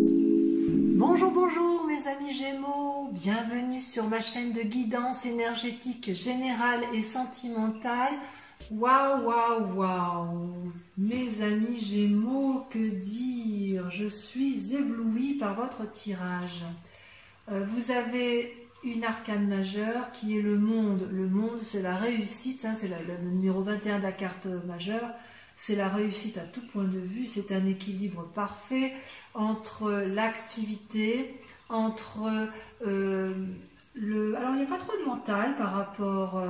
Bonjour, bonjour mes amis Gémeaux, bienvenue sur ma chaîne de guidance énergétique générale et sentimentale. Waouh, waouh, waouh! Mes amis Gémeaux, que dire? Je suis éblouie par votre tirage. Vous avez une arcane majeure qui est le monde. Le monde, c'est la réussite, hein, c'est le numéro 21 de la carte majeure. C'est la réussite à tout point de vue, c'est un équilibre parfait entre l'activité, entre Alors il n'y a pas trop de mental par rapport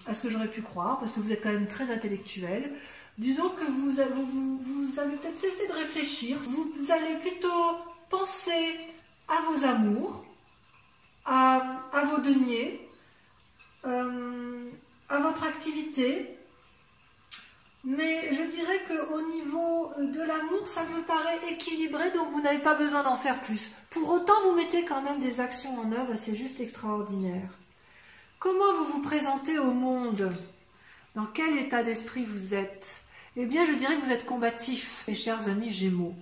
à ce que j'aurais pu croire, parce que vous êtes quand même très intellectuel. Disons que vous allez peut-être cesser de réfléchir, vous allez plutôt penser à vos amours, à vos deniers, à votre activité. Mais je dirais qu'au niveau de l'amour, ça me paraît équilibré, donc vous n'avez pas besoin d'en faire plus. Pour autant, vous mettez quand même des actions en œuvre, et c'est juste extraordinaire. Comment vous vous présentez au monde? Dans quel état d'esprit vous êtes? Eh bien, je dirais que vous êtes combatif, mes chers amis Gémeaux.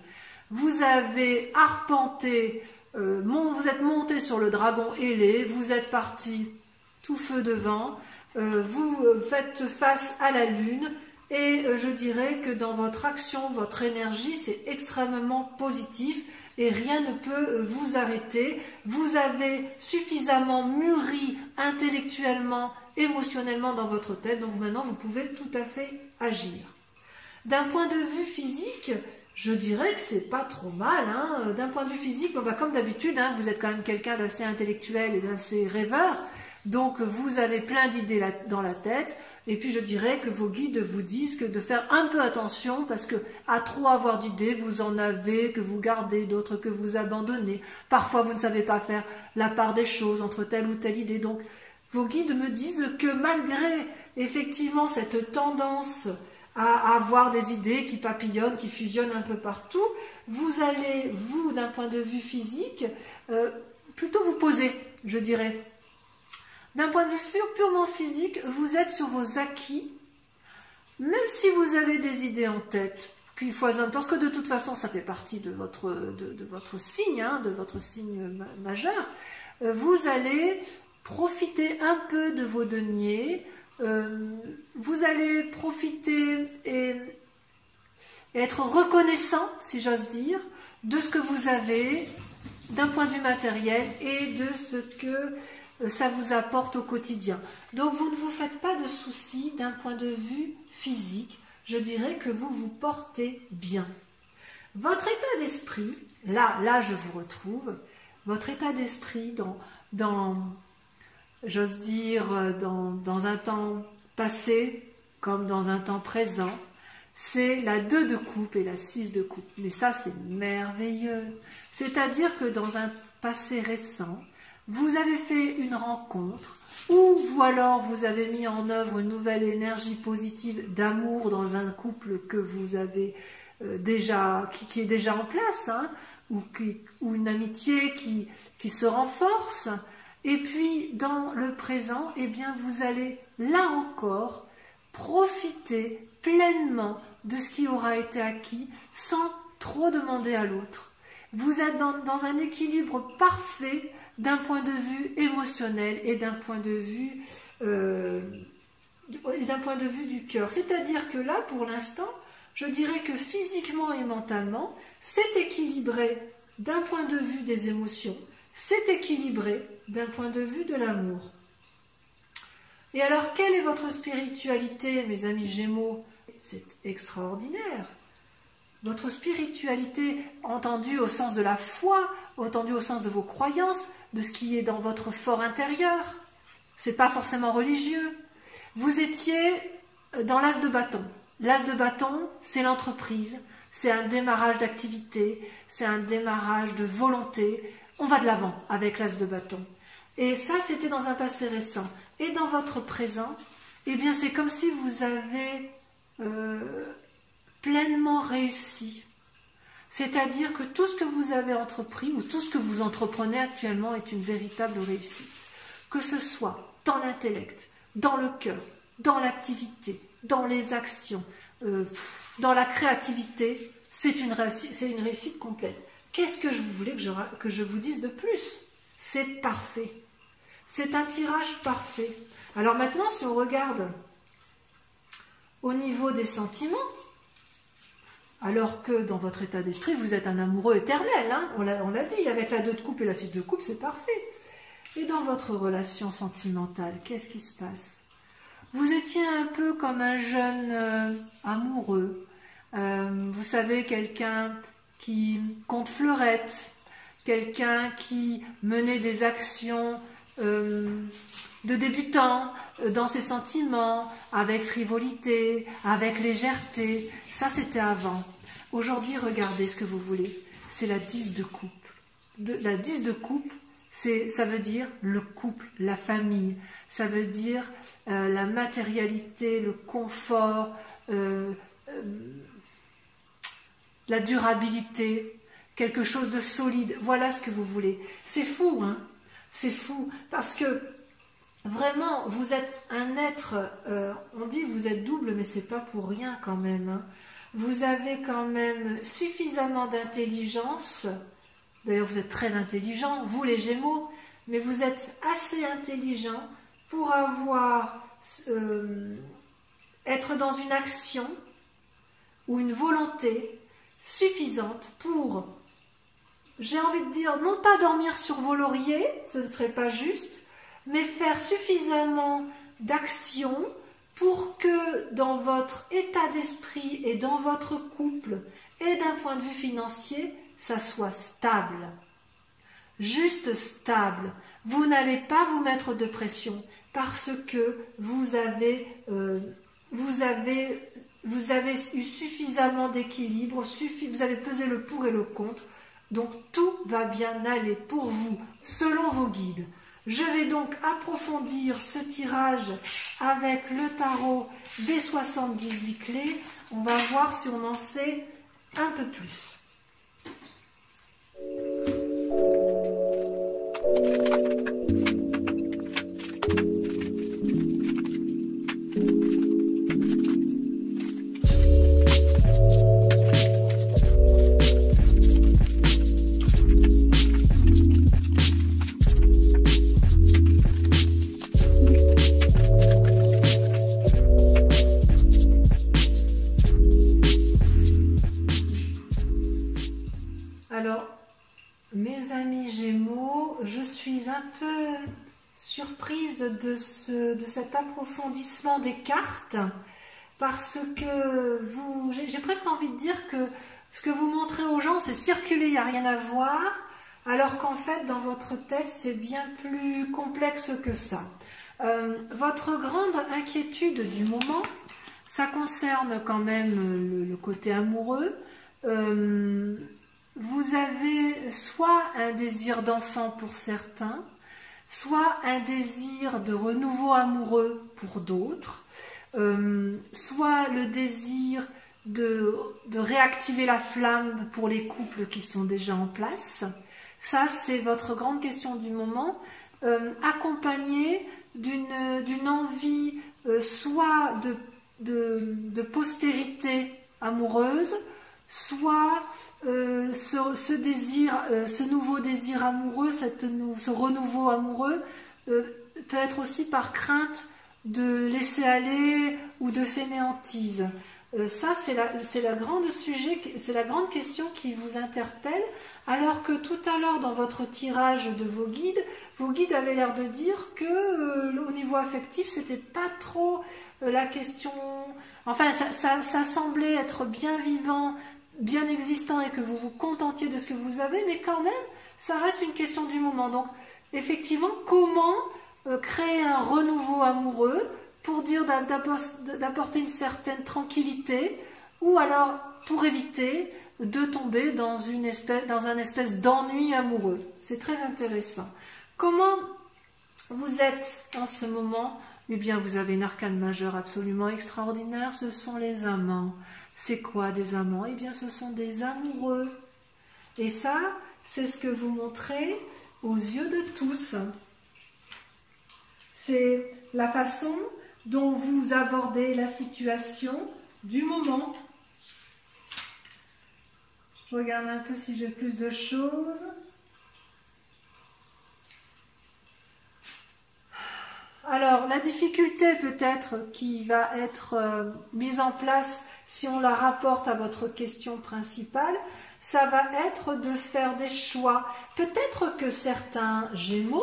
Vous avez arpenté, vous êtes monté sur le dragon ailé, vous êtes parti tout feu devant, vous faites face à la lune. Et je dirais que dans votre action, votre énergie, c'est extrêmement positif et rien ne peut vous arrêter. Vous avez suffisamment mûri intellectuellement, émotionnellement dans votre tête, donc maintenant vous pouvez tout à fait agir. D'un point de vue physique, je dirais que c'est pas trop mal. Hein. D'un point de vue physique, comme d'habitude, hein, vous êtes quand même quelqu'un d'assez intellectuel et d'assez rêveur. Donc vous avez plein d'idées dans la tête, et puis je dirais que vos guides vous disent que de faire un peu attention, parce que à trop avoir d'idées, vous en avez que vous gardez, d'autres que vous abandonnez. Parfois vous ne savez pas faire la part des choses entre telle ou telle idée. Donc vos guides me disent que malgré effectivement cette tendance à avoir des idées qui papillonnent, qui fusionnent un peu partout, vous allez, vous, d'un point de vue physique, plutôt vous poser, je dirais. D'un point de vue purement physique, vous êtes sur vos acquis, même si vous avez des idées en tête qui foisonnent, parce que de toute façon, ça fait partie de votre signe, hein, de votre signe majeur. Vous allez profiter un peu de vos deniers, vous allez profiter et être reconnaissant, si j'ose dire, de ce que vous avez d'un point de vue matériel et de ce que ça vous apporte au quotidien. Donc vous ne vous faites pas de soucis d'un point de vue physique. Je dirais que vous vous portez bien. Votre état d'esprit, là je vous retrouve, votre état d'esprit j'ose dire, dans un temps passé comme dans un temps présent, c'est la 2 de coupe et la 6 de coupe. Mais ça, c'est merveilleux. C'est-à-dire que dans un passé récent, vous avez fait une rencontre, ou alors vous avez mis en œuvre une nouvelle énergie positive d'amour dans un couple que vous avez qui est déjà en place, hein, ou une amitié qui se renforce. Et puis dans le présent, eh bien vous allez là encore profiter pleinement de ce qui aura été acquis sans trop demander à l'autre. Vous êtes dans un équilibre parfait d'un point de vue émotionnel et d'un point de vue du cœur. C'est-à-dire que là, pour l'instant, je dirais que physiquement et mentalement, c'est équilibré d'un point de vue des émotions, c'est équilibré d'un point de vue de l'amour. Et alors, quelle est votre spiritualité, mes amis Gémeaux? C'est extraordinaire. Votre spiritualité, entendue au sens de la foi, entendue au sens de vos croyances, de ce qui est dans votre fort intérieur. C'est pas forcément religieux. Vous étiez dans l'as de bâton. L'as de bâton, c'est l'entreprise, c'est un démarrage d'activité, c'est un démarrage de volonté. On va de l'avant avec l'as de bâton. Et ça, c'était dans un passé récent. Et dans votre présent, eh bien, c'est comme si vous avez pleinement réussi. C'est-à-dire que tout ce que vous avez entrepris ou tout ce que vous entreprenez actuellement est une véritable réussite. Que ce soit dans l'intellect, dans le cœur, dans l'activité, dans les actions, dans la créativité, c'est une réussite complète. Qu'est-ce que vous voulez que je vous dise de plus? C'est parfait. C'est un tirage parfait. Alors maintenant, si on regarde au niveau des sentiments, alors que dans votre état d'esprit, vous êtes un amoureux éternel, hein, on l'a dit, avec la 2 de coupe et la 6 de coupe, c'est parfait. Et dans votre relation sentimentale, qu'est-ce qui se passe? Vous étiez un peu comme un jeune amoureux. Vous savez, quelqu'un qui compte fleurette, quelqu'un qui menait des actions de débutant dans ses sentiments, avec frivolité, avec légèreté. Ça, c'était avant. Aujourd'hui, regardez ce que vous voulez. C'est la 10 de coupe. La 10 de coupe, ça veut dire le couple, la famille. Ça veut dire la matérialité, le confort, la durabilité, quelque chose de solide. Voilà ce que vous voulez. C'est fou, hein? C'est fou, parce que vraiment, vous êtes un être, on dit que vous êtes double, mais c'est pas pour rien quand même, hein. Vous avez quand même suffisamment d'intelligence, d'ailleurs vous êtes très intelligent, vous les Gémeaux, mais vous êtes assez intelligent pour être dans une action ou une volonté suffisante pour, j'ai envie de dire, non pas dormir sur vos lauriers, ce ne serait pas juste, mais faire suffisamment d'actions pour que dans votre état d'esprit et dans votre couple et d'un point de vue financier, ça soit stable. Juste stable. Vous n'allez pas vous mettre de pression parce que vous avez eu suffisamment d'équilibre, vous avez pesé le pour et le contre, donc tout va bien aller pour vous, selon vos guides. Je vais donc approfondir ce tirage avec le tarot des 78 clés. On va voir si on en sait un peu plus. Surprise de cet approfondissement des cartes, parce que j'ai presque envie de dire que ce que vous montrez aux gens, c'est circuler, il n'y a rien à voir, alors qu'en fait, dans votre tête, c'est bien plus complexe que ça. Votre grande inquiétude du moment, ça concerne quand même le côté amoureux. Vous avez soit un désir d'enfant pour certains, soit un désir de renouveau amoureux pour d'autres, soit le désir de réactiver la flamme pour les couples qui sont déjà en place. Ça, c'est votre grande question du moment, accompagnée d'une envie soit de postérité amoureuse, soit ce nouveau désir amoureux, ce renouveau amoureux peut être aussi par crainte de laisser aller ou de fainéantise. Ça, c'est la grande question qui vous interpelle, alors que tout à l'heure, dans votre tirage de vos guides avaient l'air de dire que au niveau affectif, c'était pas trop la question. Enfin, ça semblait être bien vivant, bien existant, et que vous vous contentiez de ce que vous avez, mais quand même, ça reste une question du moment. Donc, effectivement, comment créer un renouveau amoureux pour dire d'apporter une certaine tranquillité, ou alors pour éviter de tomber dans un espèce d'ennui amoureux. C'est très intéressant. Comment vous êtes en ce moment? Eh bien, vous avez une arcane majeure absolument extraordinaire, ce sont les amants. C'est quoi des amants? Eh bien, ce sont des amoureux. Et ça, c'est ce que vous montrez aux yeux de tous. C'est la façon dont vous abordez la situation du moment. Je regarde un peu si j'ai plus de choses. Alors, la difficulté peut-être qui va être mise en place si on la rapporte à votre question principale, ça va être de faire des choix. Peut-être que certains Gémeaux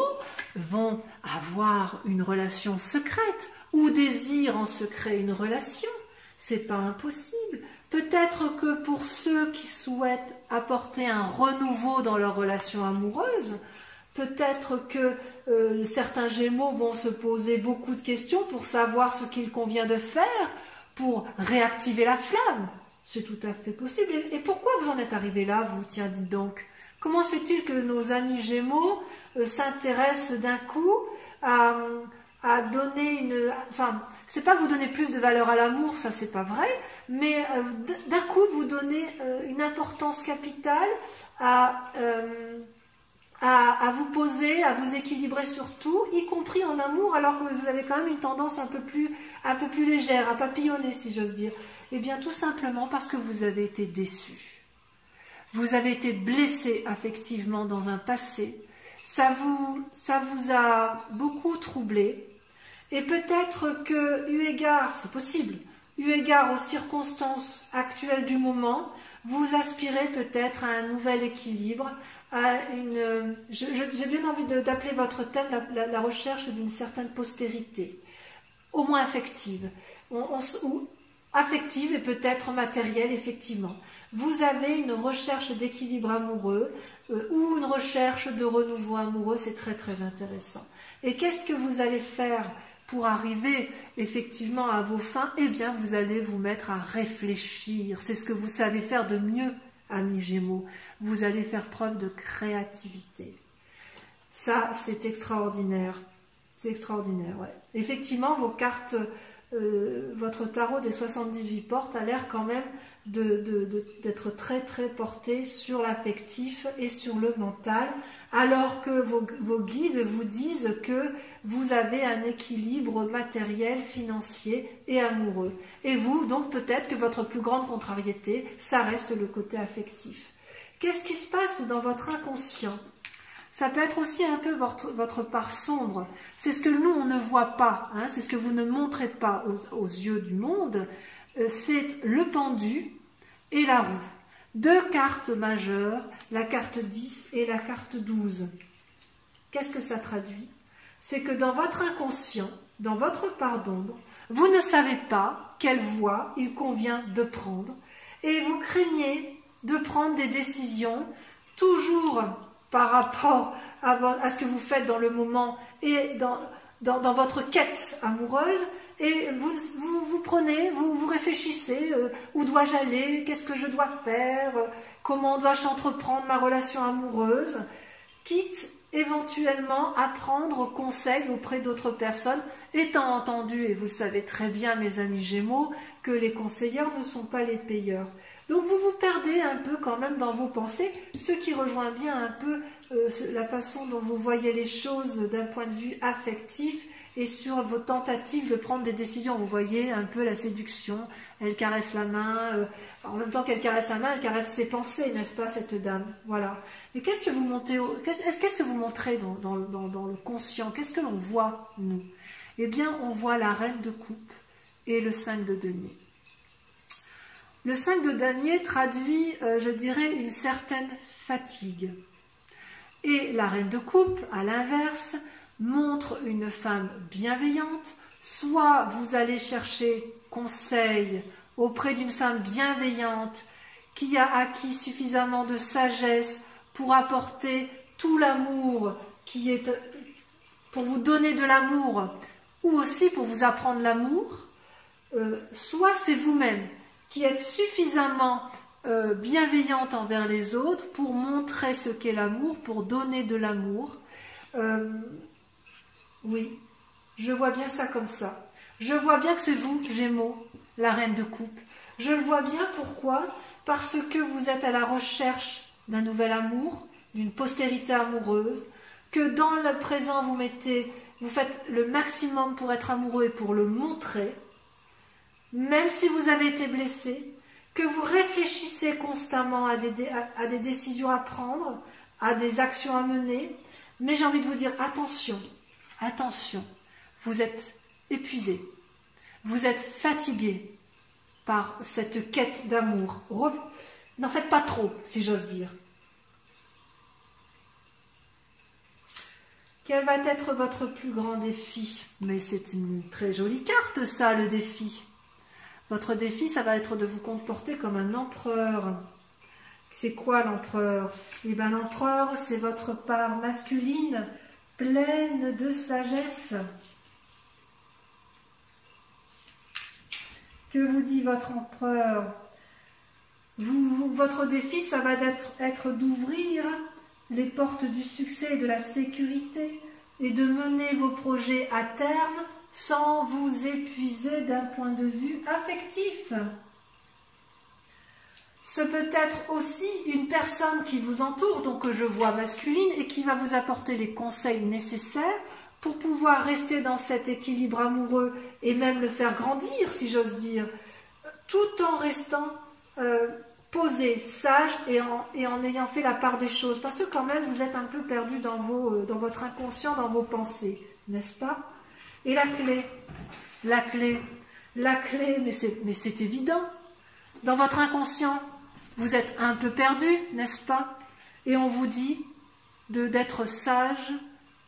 vont avoir une relation secrète ou désirent en secret une relation. C'est pas impossible. Peut-être que pour ceux qui souhaitent apporter un renouveau dans leur relation amoureuse, peut-être que certains Gémeaux vont se poser beaucoup de questions pour savoir ce qu'il convient de faire pour réactiver la flamme. C'est tout à fait possible. Et pourquoi vous en êtes arrivé là, vous? Tiens, dites donc. Comment se fait-il que nos amis Gémeaux s'intéressent d'un coup à donner une... Enfin, c'est pas vous donner plus de valeur à l'amour, ça c'est pas vrai, mais d'un coup vous donnez une importance capitale à vous poser, à vous équilibrer sur tout, y compris en amour, alors que vous avez quand même une tendance un peu plus légère, à papillonner si j'ose dire. Eh bien tout simplement parce que vous avez été déçus. Vous avez été blessé affectivement dans un passé. Ça vous a beaucoup troublé. Et peut-être que, eu égard, c'est possible, eu égard aux circonstances actuelles du moment, vous aspirez peut-être à un nouvel équilibre, à une... J'ai bien envie d'appeler votre thème la recherche d'une certaine postérité, au moins affective, ou affective et peut-être matérielle, effectivement. Vous avez une recherche d'équilibre amoureux ou une recherche de renouveau amoureux, c'est très très intéressant. Et qu'est-ce que vous allez faire pour arriver effectivement à vos fins? Eh bien, vous allez vous mettre à réfléchir. C'est ce que vous savez faire de mieux, amis Gémeaux. Vous allez faire preuve de créativité. Ça, c'est extraordinaire. C'est extraordinaire, ouais. Effectivement, vos cartes, votre tarot des 78 portes a l'air quand même d'être très très porté sur l'affectif et sur le mental, alors que vos guides vous disent que vous avez un équilibre matériel, financier et amoureux. Et vous, donc peut-être que votre plus grande contrariété, ça reste le côté affectif. Qu'est-ce qui se passe dans votre inconscient? Ça peut être aussi un peu votre part sombre. C'est ce que nous, on ne voit pas, hein, c'est ce que vous ne montrez pas aux yeux du monde. C'est le pendu et la roue. Deux cartes majeures, la carte 10 et la carte 12. Qu'est-ce que ça traduit? C'est que dans votre inconscient, dans votre part d'ombre, vous ne savez pas quelle voie il convient de prendre et vous craignez de prendre des décisions toujours par rapport à ce que vous faites dans le moment et dans votre quête amoureuse. Et vous prenez, vous réfléchissez, où dois-je aller, qu'est-ce que je dois faire, comment dois-je entreprendre ma relation amoureuse, quitte éventuellement à prendre conseil auprès d'autres personnes, étant entendu, et vous le savez très bien mes amis Gémeaux, que les conseillers ne sont pas les payeurs. Donc vous vous perdez un peu quand même dans vos pensées, ce qui rejoint bien un peu la façon dont vous voyez les choses d'un point de vue affectif, et sur vos tentatives de prendre des décisions. Vous voyez un peu la séduction, elle caresse la main, en même temps qu'elle caresse la main, elle caresse ses pensées, n'est-ce pas, cette dame? Voilà. Et qu'est-ce que vous montrez dans le conscient? Qu'est-ce que l'on voit, nous? Eh bien, on voit la reine de coupe et le 5 de denier. Le 5 de denier traduit, je dirais, une certaine fatigue. Et la reine de coupe, à l'inverse, montre une femme bienveillante. Soit vous allez chercher conseil auprès d'une femme bienveillante qui a acquis suffisamment de sagesse pour apporter tout l'amour qui est pour vous donner de l'amour ou aussi pour vous apprendre l'amour, soit c'est vous-même qui êtes suffisamment bienveillante envers les autres pour montrer ce qu'est l'amour, pour donner de l'amour. Oui, je vois bien ça comme ça. Je vois bien que c'est vous, Gémeaux, la reine de coupe. Je le vois bien, pourquoi? Parce que vous êtes à la recherche d'un nouvel amour, d'une postérité amoureuse, que dans le présent vous faites le maximum pour être amoureux et pour le montrer, même si vous avez été blessé, que vous réfléchissez constamment à des décisions à prendre, à des actions à mener, mais j'ai envie de vous dire, attention, attention, vous êtes épuisé, vous êtes fatigué par cette quête d'amour. N'en faites pas trop, si j'ose dire. Quel va être votre plus grand défi? Mais c'est une très jolie carte, ça, le défi. Votre défi, ça va être de vous comporter comme un empereur. C'est quoi l'empereur? Eh bien, l'empereur, c'est votre part masculine, pleine de sagesse. Que vous dit votre empereur? Votre défi, ça va être d'ouvrir les portes du succès et de la sécurité et de mener vos projets à terme sans vous épuiser d'un point de vue affectif. Ce peut être aussi une personne qui vous entoure, donc que je vois masculine, et qui va vous apporter les conseils nécessaires pour pouvoir rester dans cet équilibre amoureux et même le faire grandir, si j'ose dire, tout en restant posé, sage et en ayant fait la part des choses. Parce que quand même, vous êtes un peu perdu dans votre inconscient, dans vos pensées, n'est-ce pas? Et la clé, mais c'est évident. Dans votre inconscient, vous êtes un peu perdu, n'est-ce pas? Et on vous dit d'être sage,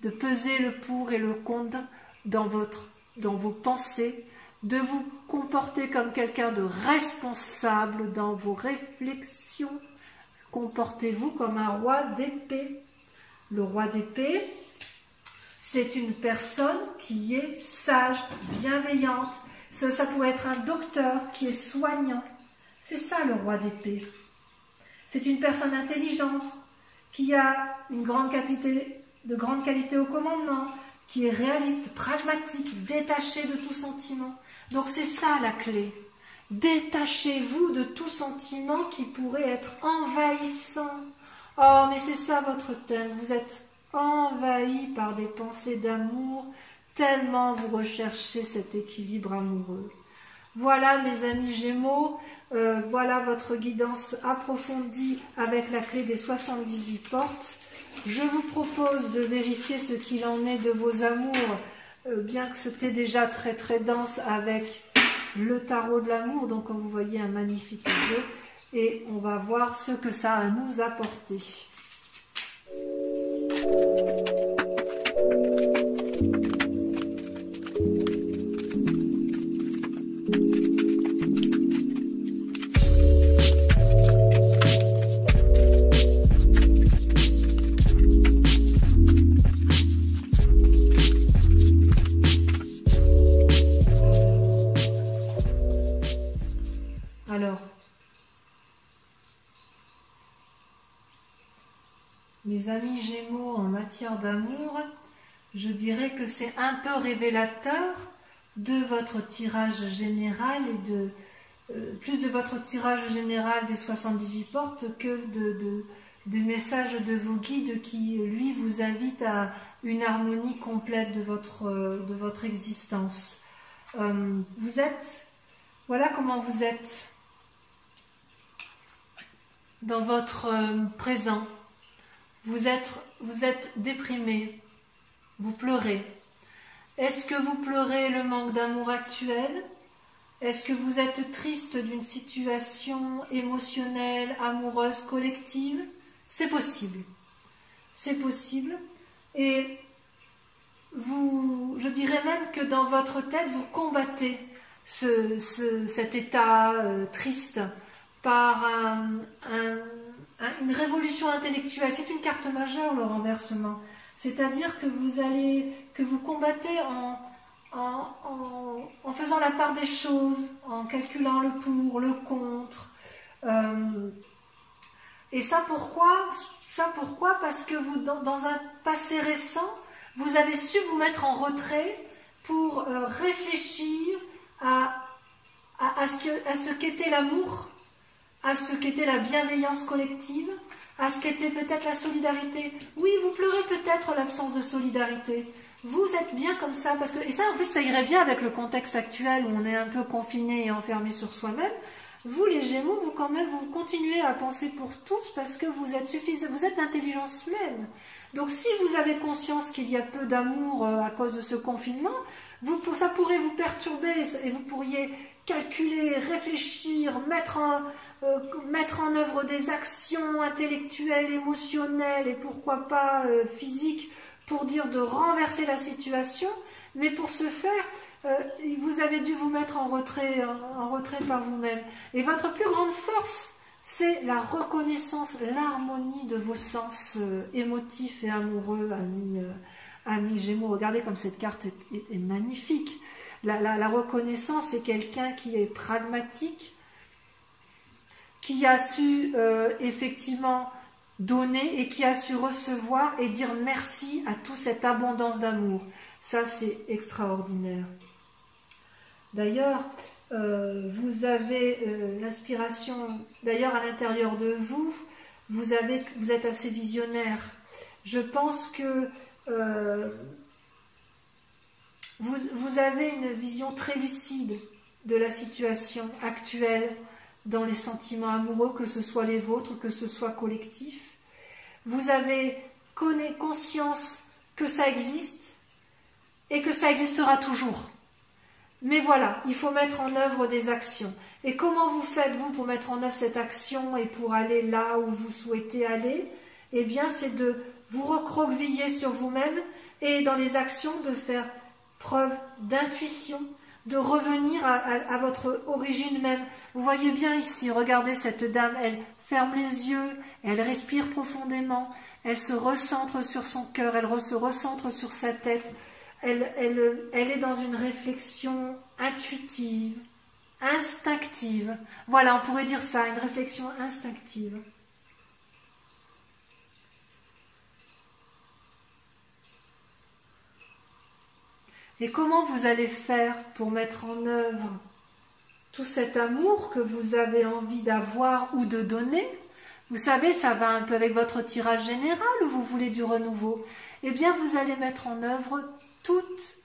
de peser le pour et le contre dans vos pensées, de vous comporter comme quelqu'un de responsable dans vos réflexions. Comportez-vous comme un roi d'épée. Le roi d'épée, c'est une personne qui est sage, bienveillante. Ça pourrait être un docteur qui est soignant. C'est ça le roi d'épée. C'est une personne intelligente qui a de grande qualité au commandement, qui est réaliste, pragmatique, détaché de tout sentiment. Donc c'est ça la clé. Détachez-vous de tout sentiment qui pourrait être envahissant. Oh, mais c'est ça votre thème. Vous êtes envahi par des pensées d'amour, tellement vous recherchez cet équilibre amoureux. Voilà mes amis Gémeaux, voilà votre guidance approfondie avec la clé des 78 portes. Je vous propose de vérifier ce qu'il en est de vos amours, bien que c'était déjà très très dense avec le tarot de l'amour, donc comme vous voyez un magnifique jeu, et on va voir ce que ça a à nous apporter. Alors, mes amis Gémeaux, en matière d'amour, je dirais que c'est un peu révélateur de votre tirage général et plus de votre tirage général des 78 portes que des messages de vos guides qui, lui, vous invitent à une harmonie complète de votre existence. Vous êtes, voilà comment vous êtes dans votre présent. Vous êtes déprimé, vous pleurez. Est-ce que vous pleurez le manque d'amour actuel? Est-ce que vous êtes triste d'une situation émotionnelle, amoureuse, collective? C'est possible. C'est possible. Et je dirais même que dans votre tête, vous combattez cet état triste par une révolution intellectuelle. C'est une carte majeure, le renversement. C'est-à-dire que vous combattez en faisant la part des choses, en calculant le pour, le contre. Et ça pourquoi? Parce que vous, dans un passé récent, vous avez su vous mettre en retrait pour réfléchir à ce qu'était l'amour, à ce qu'était la bienveillance collective, à ce qu'était peut-être la solidarité. Oui, vous pleurez peut-être l'absence de solidarité. Vous êtes bien comme ça, et ça en plus ça irait bien avec le contexte actuel où on est un peu confiné et enfermé sur soi-même. vous les Gémeaux, vous quand même, vous continuez à penser pour tous parce que vous êtes suffisant, vous êtes l'intelligence même. Donc si vous avez conscience qu'il y a peu d'amour à cause de ce confinement, ça pourrait vous perturber et vous pourriez calculer, réfléchir, mettre en œuvre des actions intellectuelles, émotionnelles et pourquoi pas physiques pour dire de renverser la situation. Mais pour ce faire, vous avez dû vous mettre en retrait par vous-même. Et votre plus grande force, c'est la reconnaissance, l'harmonie de vos sens émotifs et amoureux, amis Gémeaux. Regardez comme cette carte est magnifique. La reconnaissance, c'est quelqu'un qui est pragmatique, qui a su effectivement donner et qui a su recevoir et dire merci à toute cette abondance d'amour. Ça, c'est extraordinaire. D'ailleurs, vous avez l'inspiration, d'ailleurs à l'intérieur de vous, vous êtes assez visionnaire. Je pense que vous avez une vision très lucide de la situation actuelle dans les sentiments amoureux, que ce soit les vôtres, que ce soit collectif. Vous avez conscience que ça existe et que ça existera toujours. Mais voilà, il faut mettre en œuvre des actions. Et comment vous faites-vous pour mettre en œuvre cette action et pour aller là où vous souhaitez aller? Eh bien, c'est de vous recroqueviller sur vous-même et dans les actions de faire preuve d'intuition, de revenir à votre origine même. Vous voyez bien ici, regardez cette dame, elle ferme les yeux, elle respire profondément, elle se recentre sur son cœur, elle se recentre sur sa tête. Elle est dans une réflexion intuitive, instinctive. Voilà, on pourrait dire ça, une réflexion instinctive. Et comment vous allez faire pour mettre en œuvre tout cet amour que vous avez envie d'avoir ou de donner? Vous savez, ça va un peu avec votre tirage général où vous voulez du renouveau. Eh bien, vous allez mettre en œuvre toutes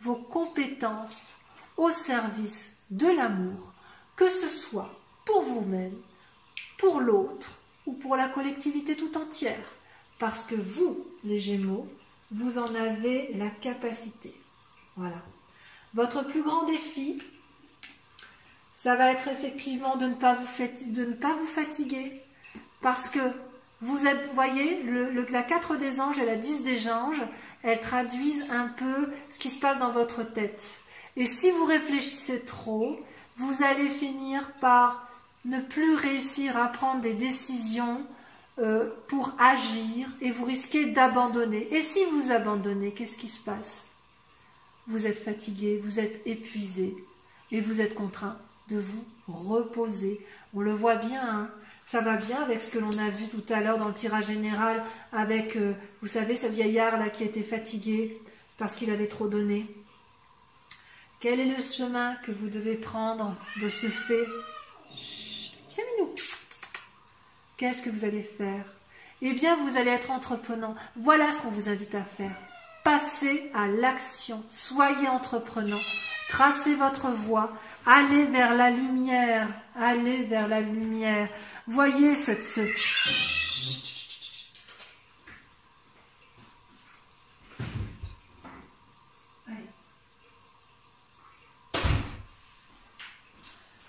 vos compétences au service de l'amour, que ce soit pour vous-même, pour l'autre ou pour la collectivité tout entière. Parce que vous, les Gémeaux, vous en avez la capacité. Voilà. Votre plus grand défi, ça va être effectivement de ne pas vous fatiguer. Parce que vous êtes, voyez, la 4 des anges et la 10 des anges, elles traduisent un peu ce qui se passe dans votre tête. Et si vous réfléchissez trop, vous allez finir par ne plus réussir à prendre des décisions pour agir et vous risquez d'abandonner. Et si vous abandonnez, qu'est-ce qui se passe? Vous êtes fatigué, vous êtes épuisé et vous êtes contraint de vous reposer. On le voit bien, hein. Ça va bien avec ce que l'on a vu tout à l'heure dans le tirage général avec, vous savez, ce vieillard là qui était fatigué parce qu'il avait trop donné. Quel est le chemin que vous devez prendre de ce fait? Viens, Minou. Qu'est-ce que vous allez faire? Eh bien, vous allez être entreprenant. Voilà ce qu'on vous invite à faire. Passez à l'action. Soyez entreprenant. Tracez votre voie. Allez vers la lumière. Allez vers la lumière. Voyez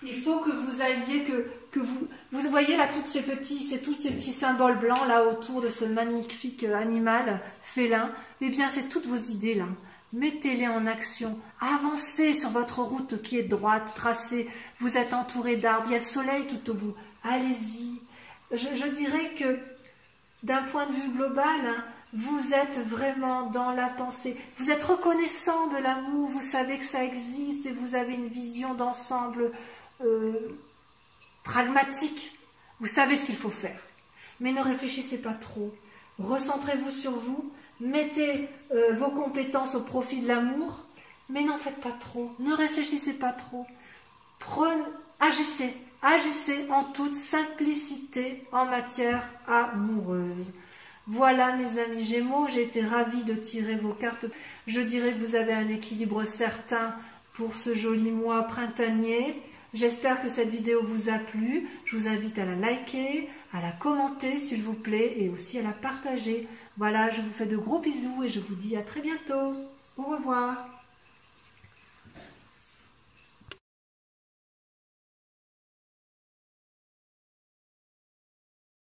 il faut que vous alliez, que vous voyez là tous ces petits symboles blancs là autour de ce magnifique animal félin. Eh bien, c'est toutes vos idées là. Mettez-les en action. Avancez sur votre route qui est droite, tracée. Vous êtes entouré d'arbres. Il y a le soleil tout au bout. Allez-y. Je dirais que d'un point de vue global, hein, vous êtes vraiment dans la pensée. Vous êtes reconnaissant de l'amour. Vous savez que ça existe et vous avez une vision d'ensemble pragmatique. Vous savez ce qu'il faut faire. Mais ne réfléchissez pas trop. Recentrez-vous sur vous. Mettez vos compétences au profit de l'amour. Mais n'en faites pas trop. Ne réfléchissez pas trop. Agissez. Agissez en toute simplicité en matière amoureuse. Voilà mes amis Gémeaux, j'ai été ravie de tirer vos cartes. Je dirais que vous avez un équilibre certain pour ce joli mois printanier. J'espère que cette vidéo vous a plu. Je vous invite à la liker, à la commenter s'il vous plaît et aussi à la partager. Voilà, je vous fais de gros bisous et je vous dis à très bientôt. Au revoir.